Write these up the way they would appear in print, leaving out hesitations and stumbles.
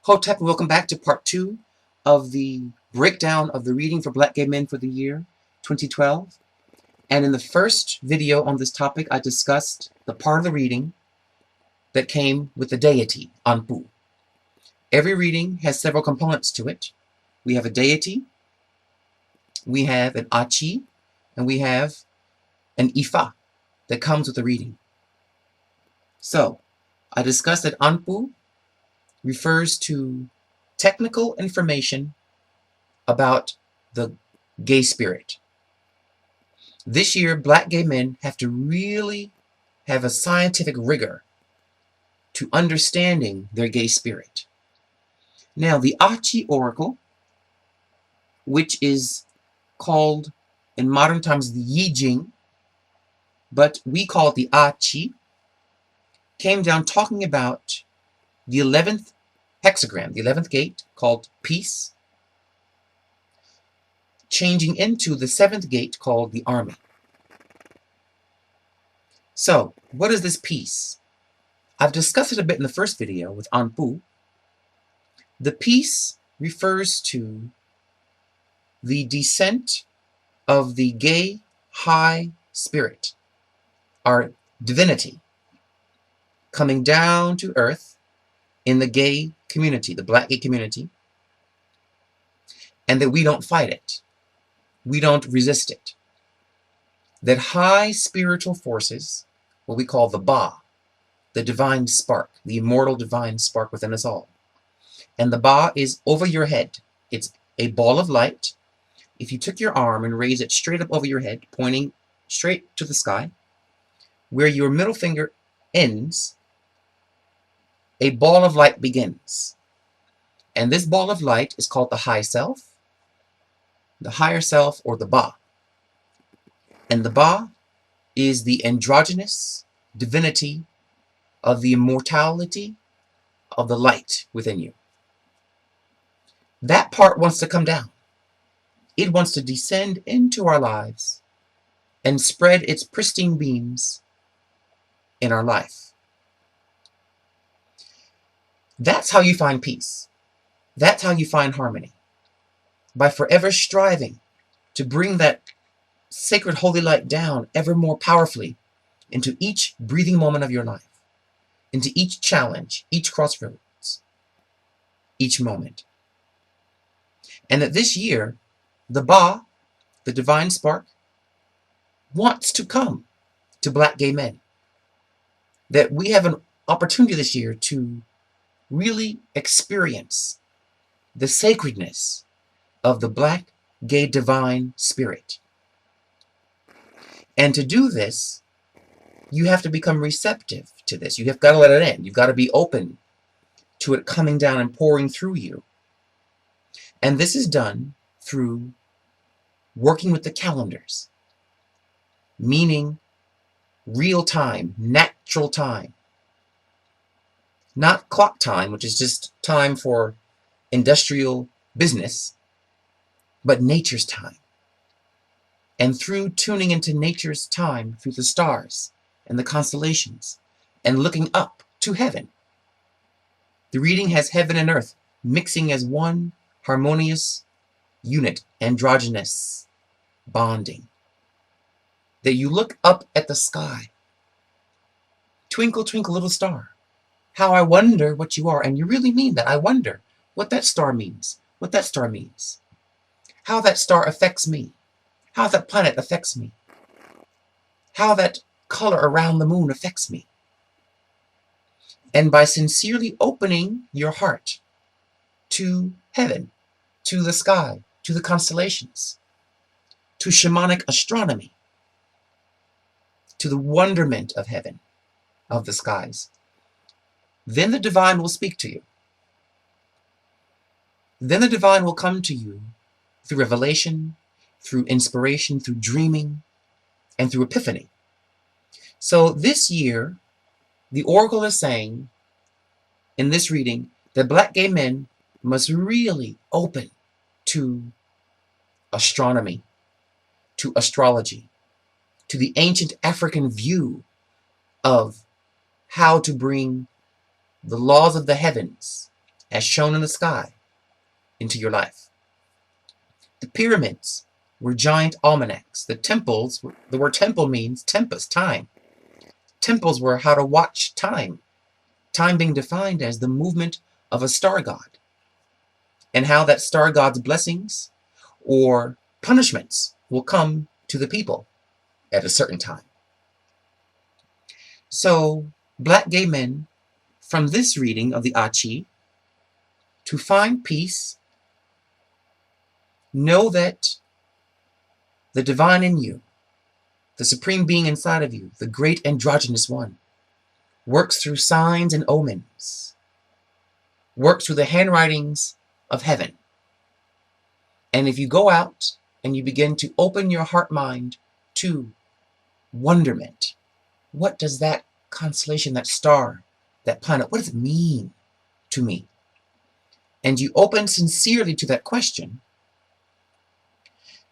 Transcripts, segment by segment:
Hotep, and welcome back to part 2 of the breakdown of the reading for Black gay men for the year 2012. And in the first video on this topic, I discussed the part of the reading that came with the deity, Anpu. Every reading has several components to it. We have a deity, we have an Achi, and we have an Ifa that comes with the reading. So, I discussed that Anpu refers to technical information about the gay spirit. This year, Black gay men have to really have a scientific rigor to understanding their gay spirit. Now, the Achi oracle, which is called in modern times the Yijing, but we call it the Achi, came down talking about the 11th hexagram, the 11th gate, called peace, changing into the 7th gate called the army. So, what is this peace? I've discussed it a bit in the first video with Anpu. The peace refers to the descent of the gay high spirit, our divinity, coming down to earth in the gay community, the Black gay community, and that we don't fight it. We don't resist it. That high spiritual forces, what we call the Ba, the divine spark, the immortal divine spark within us all. And the Ba is over your head. It's a ball of light. If you took your arm and raised it straight up over your head, pointing straight to the sky, where your middle finger ends, a ball of light begins. And this ball of light is called the high self, the higher self, or the Ba. And the Ba is the androgynous divinity of the immortality of the light within you. That part wants to come down. It wants to descend into our lives and spread its pristine beams in our life. That's how you find peace. That's how you find harmony. By forever striving to bring that sacred holy light down ever more powerfully into each breathing moment of your life, into each challenge, each crossroads, each moment. And that this year, the Ba, the divine spark, wants to come to Black gay men. That we have an opportunity this year to really experience the sacredness of the Black gay divine spirit. And to do this, you have to become receptive to this. You have got to let it in. You've got to be open to it coming down and pouring through you. And this is done through working with the calendars, meaning real time, natural time. Not clock time, which is just time for industrial business, but nature's time. And through tuning into nature's time, through the stars and the constellations, and looking up to heaven, the reading has heaven and earth mixing as one harmonious unit, androgynous bonding. That you look up at the sky, twinkle, twinkle, little star, how I wonder what you are. And you really mean that. I wonder what that star means, what that star means, how that star affects me, how that planet affects me, how that color around the moon affects me. And by sincerely opening your heart to heaven, to the sky, to the constellations, to shamanic astronomy, to the wonderment of heaven, of the skies, then the divine will speak to you. Then the divine will come to you through revelation, through inspiration, through dreaming, and through epiphany. So this year, the oracle is saying in this reading that Black gay men must really open to astronomy, to astrology, to the ancient African view of how to bring the laws of the heavens as shown in the sky into your life. The pyramids were giant almanacs. The temples, the word temple means tempus, time. Temples were how to watch time. Time being defined as the movement of a star god, and how that star god's blessings or punishments will come to the people at a certain time. So, Black gay men, from this reading of the Achi, to find peace, know that the divine in you, the supreme being inside of you, the great androgynous one, works through signs and omens, works through the handwritings of heaven. And if you go out and you begin to open your heart-mind to wonderment, what does that constellation, that star, that planet, what does it mean to me? And you open sincerely to that question,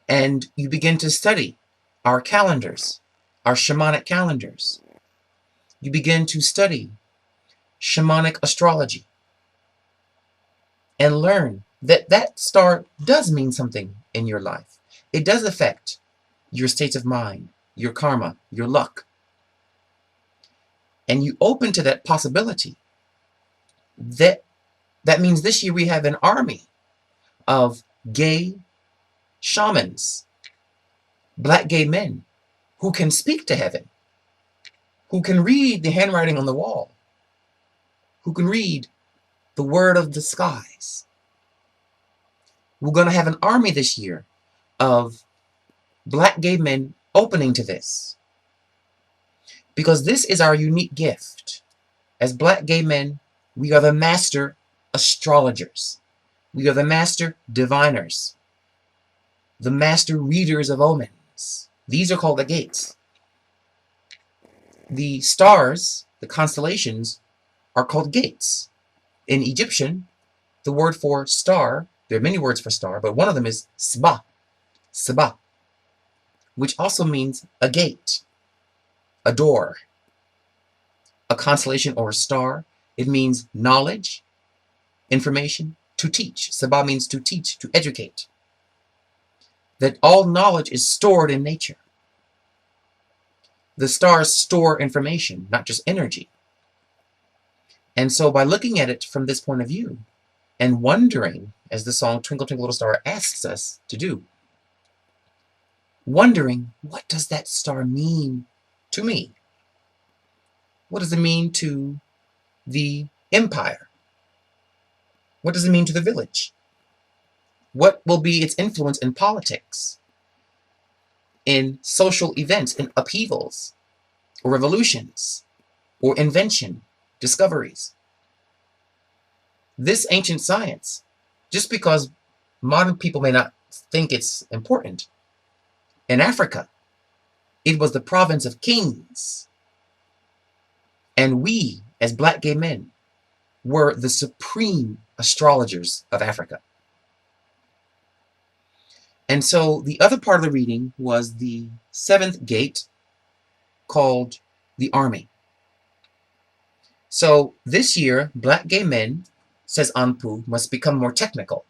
and you begin to study our calendars, our shamanic calendars. You begin to study shamanic astrology and learn that that star does mean something in your life. It does affect your states of mind, your karma, your luck. And you open to that possibility. That means this year we have an army of gay shamans, Black gay men, who can speak to heaven, who can read the handwriting on the wall, who can read the word of the skies. We're going to have an army this year of Black gay men opening to this, because this is our unique gift. As Black gay men, we are the master astrologers. We are the master diviners, the master readers of omens. These are called the gates. The stars, the constellations, are called gates. In Egyptian, the word for star, there are many words for star, but one of them is Saba, Saba, which also means a gate, a door. A constellation or a star, it means knowledge, information, to teach. Saba means to teach, to educate. That all knowledge is stored in nature. The stars store information, not just energy. And so by looking at it from this point of view, and wondering, as the song Twinkle Twinkle Little Star asks us to do, wondering, what does that star mean to me? What does it mean to the empire? What does it mean to the village? What will be its influence in politics, in social events, in upheavals, or revolutions, or invention, discoveries? This ancient science, just because modern people may not think it's important, in Africa, it was the province of kings. And we, as Black gay men, were the supreme astrologers of Africa. And so the other part of the reading was the seventh gate, called the army. So this year, Black gay men, says Anpu, must become more technical.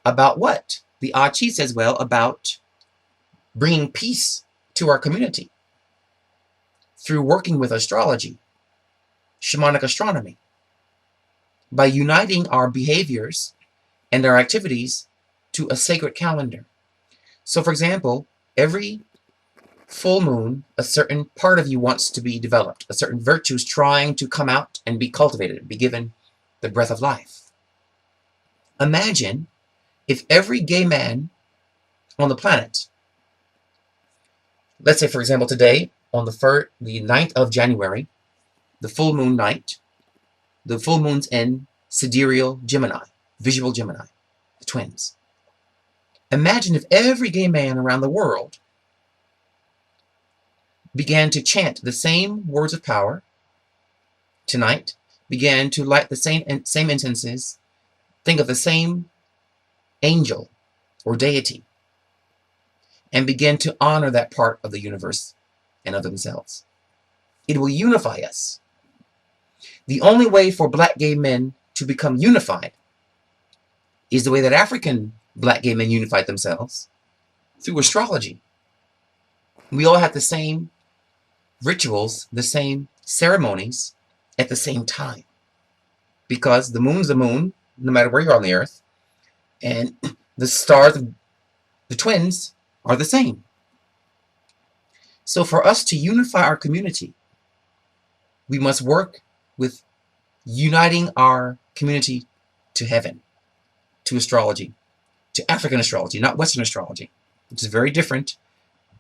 About what? The Achi says, well, about bringing peace to our community through working with astrology, shamanic astronomy, by uniting our behaviors and our activities to a sacred calendar. So, for example, every full moon, a certain part of you wants to be developed, a certain virtue is trying to come out and be cultivated, be given the breath of life. Imagine if every gay man on the planet, let's say, for example, today, on the 9th of January, the full moon night, the full moon's in sidereal Gemini, visual Gemini, the twins. Imagine if every gay man around the world began to chant the same words of power tonight, began to light the same incenses, think of the same angel or deity, and begin to honor that part of the universe and of themselves. It will unify us. The only way for Black gay men to become unified is the way that African black gay men unified themselves, through astrology. We all have the same rituals, the same ceremonies at the same time, because the moon's the moon, no matter where you're on the earth, and the stars, the twins, are the same. So for us to unify our community, we must work with uniting our community to heaven, to astrology, to African astrology, not Western astrology, which is very different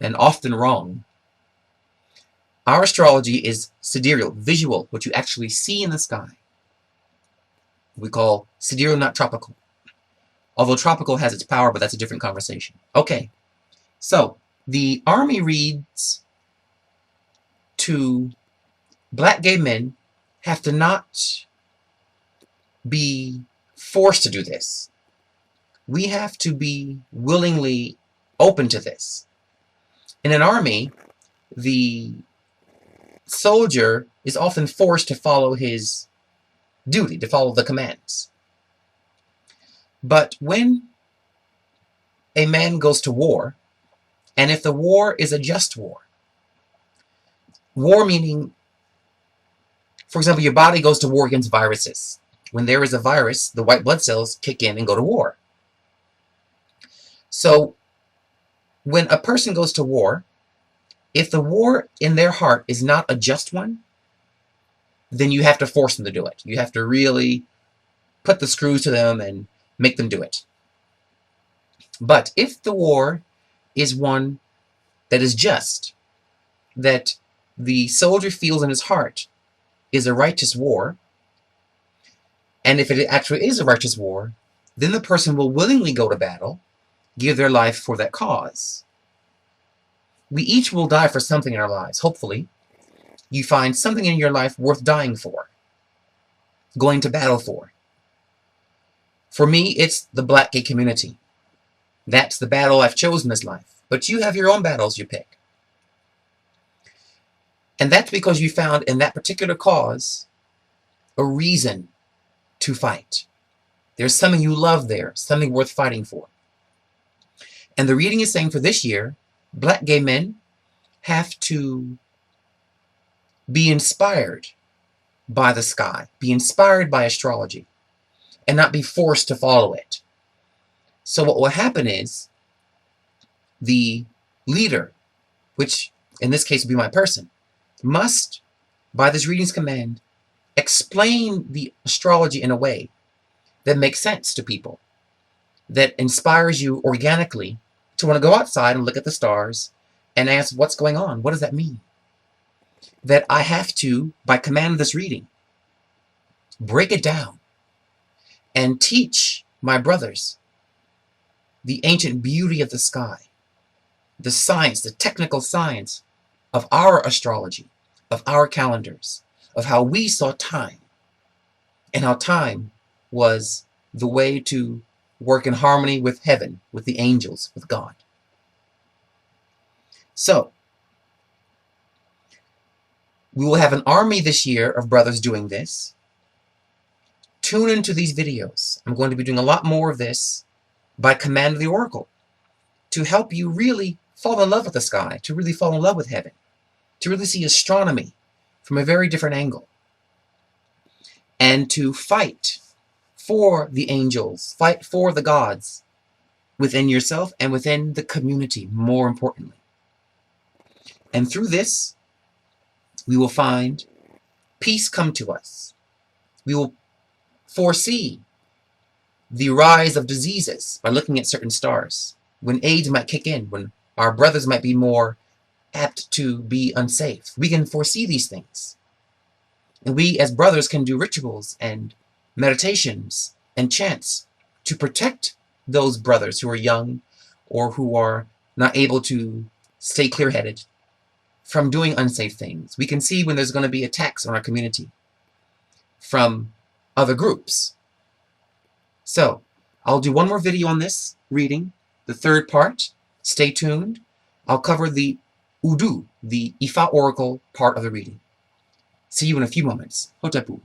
and often wrong. Our astrology is sidereal, visual, what you actually see in the sky. We call sidereal, not tropical. Although tropical has its power, but that's a different conversation. Okay, so the army reads to black gay men have to not be forced to do this. We have to be willingly open to this. In an army, the soldier is often forced to follow his duty, to follow the commands. But when a man goes to war, and if the war is a just war meaning, for example, your body goes to war against viruses. When there is a virus, the white blood cells kick in and go to war. So when a person goes to war, if the war in their heart is not a just one, then you have to force them to do it. You have to really put the screws to them and make them do it. But if the war is one that is just, that the soldier feels in his heart is a righteous war, and if it actually is a righteous war, then the person will willingly go to battle, give their life for that cause. We each will die for something in our lives. Hopefully, you find something in your life worth dying for, going to battle for. For me, it's the black gay community. That's the battle I've chosen this life. But you have your own battles you pick. And that's because you found in that particular cause a reason to fight. There's something you love there, something worth fighting for. And the reading is saying for this year, black gay men have to be inspired by the sky, be inspired by astrology, and not be forced to follow it. So what will happen is the leader, which in this case would be my person, must, by this reading's command, explain the astrology in a way that makes sense to people, that inspires you organically to want to go outside and look at the stars and ask, what's going on? What does that mean? That I have to, by command of this reading, break it down and teach my brothers the ancient beauty of the sky, the science, the technical science of our astrology, of our calendars, of how we saw time, and how time was the way to work in harmony with heaven, with the angels, with God. So, we will have an army this year of brothers doing this. Tune into these videos. I'm going to be doing a lot more of this by command of the oracle to help you really fall in love with the sky, to really fall in love with heaven, to really see astronomy from a very different angle, and to fight for the angels, fight for the gods within yourself and within the community, more importantly. And through this, we will find peace come to us. We will foresee the rise of diseases by looking at certain stars, when AIDS might kick in, when our brothers might be more apt to be unsafe. We can foresee these things. And we as brothers can do rituals and meditations and chants to protect those brothers who are young or who are not able to stay clear-headed from doing unsafe things. We can see when there's going to be attacks on our community from other groups. So, I'll do one more video on this reading, the third part. Stay tuned. I'll cover the Udu, the Ifa oracle part of the reading. See you in a few moments. Hotapu.